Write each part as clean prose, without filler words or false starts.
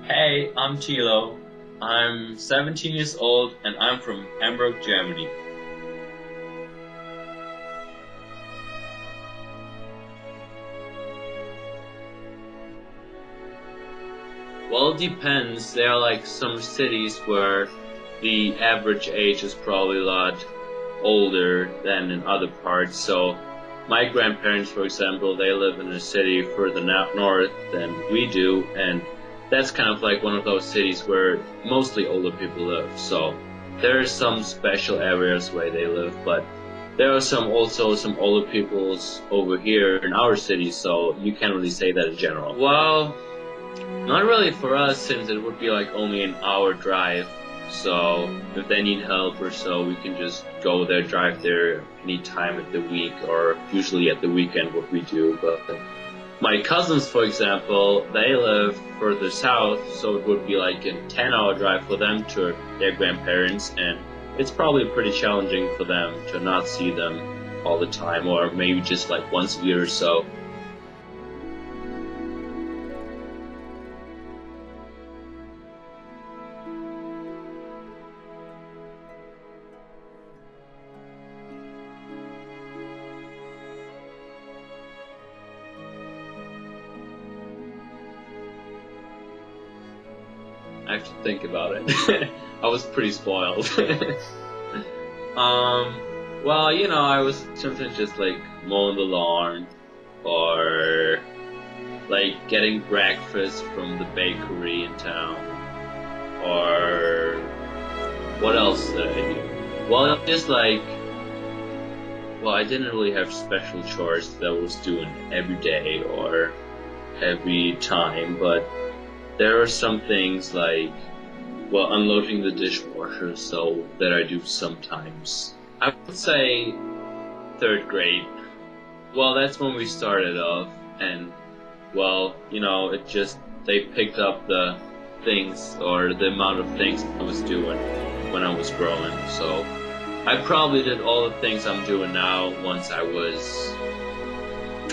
Hey, I'm Tilo. I'm 17 years old and I'm from Hamburg, Germany. Well, it depends. There are like some cities where the average age is probably a lot older than in other parts. So, my grandparents, for example, they live in a city further north than we do, and that's kind of like one of those cities where mostly older people live. So, there are some special areas where they live, but there are some older peoples over here in our city, so you can't really say that in general. Well, not really for us, since it would be like only an hour drive. So if they need help or so, we can just go there, drive there any time of the week, or usually at the weekend what we do. But my cousins, for example, they live further south, so it would be like a 10-hour drive for them to their grandparents, and it's probably pretty challenging for them to not see them all the time, or maybe just like once a year or so. I have to think about it. I was pretty spoiled. um, well, I was sometimes just like mowing the lawn or like getting breakfast from the bakery in town, or what else did I do? Well, just like, well, I didn't really have special chores that I was doing every day or every time, but there are some things like, well, unloading the dishwasher, so that I do sometimes. I would say third grade. Well, that's when we started off, and well, it just, they picked up the things or the amount of things I was doing when I was growing. So I probably did all the things I'm doing now once I was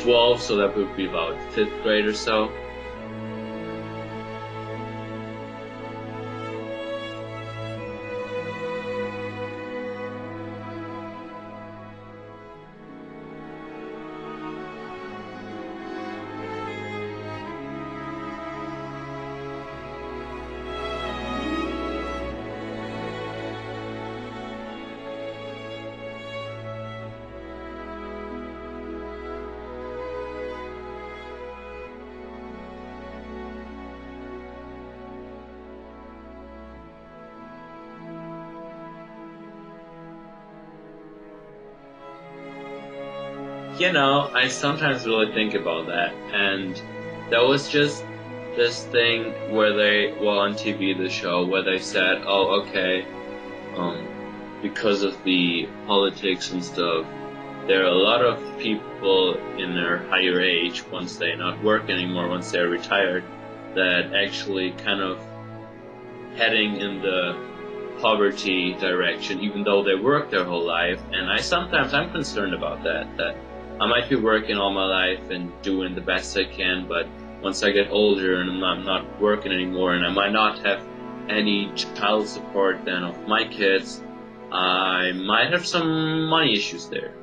12, so that would be about fifth grade or so. I sometimes really think about that, and there was just this thing where well, on TV, the show, where they said, oh, okay, um, because of the politics and stuff, there are a lot of people in their higher age, once they not work anymore, once they're retired, that actually kind of heading in the poverty direction, even though they work their whole life. And I'm concerned about that I might be working all my life and doing the best I can, but once I get older and I'm not working anymore and I might not have any child support then of my kids, I might have some money issues there.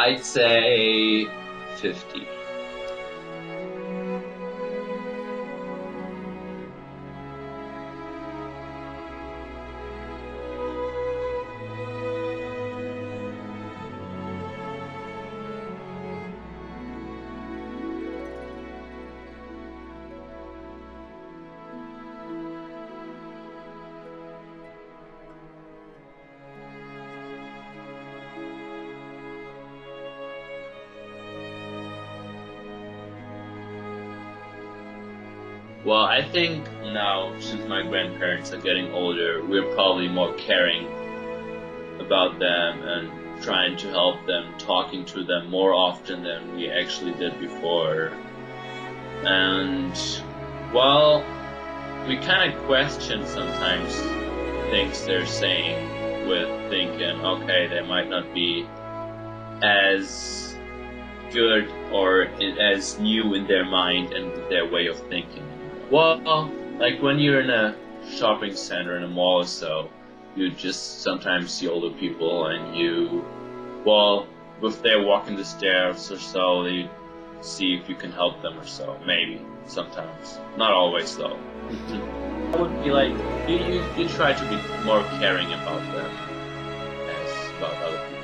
I'd say 50. Well, I think now, since my grandparents are getting older, we're probably more caring about them and trying to help them, talking to them more often than we actually did before. And, well, we kind of question sometimes things they're saying with thinking, okay, they might not be as good or as new in their mind and their way of thinking. Well, like when you're in a shopping center in a mall or so, you just sometimes see older people and well, if they're walking the stairs or so, you see if you can help them or so. Maybe, sometimes. Not always though. I would be like, you try to be more caring about them as about other people.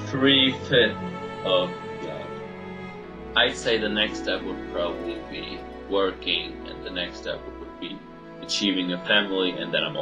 3/5 of that. I'd say the next step would probably be working, and the next step would be achieving a family, and then I'm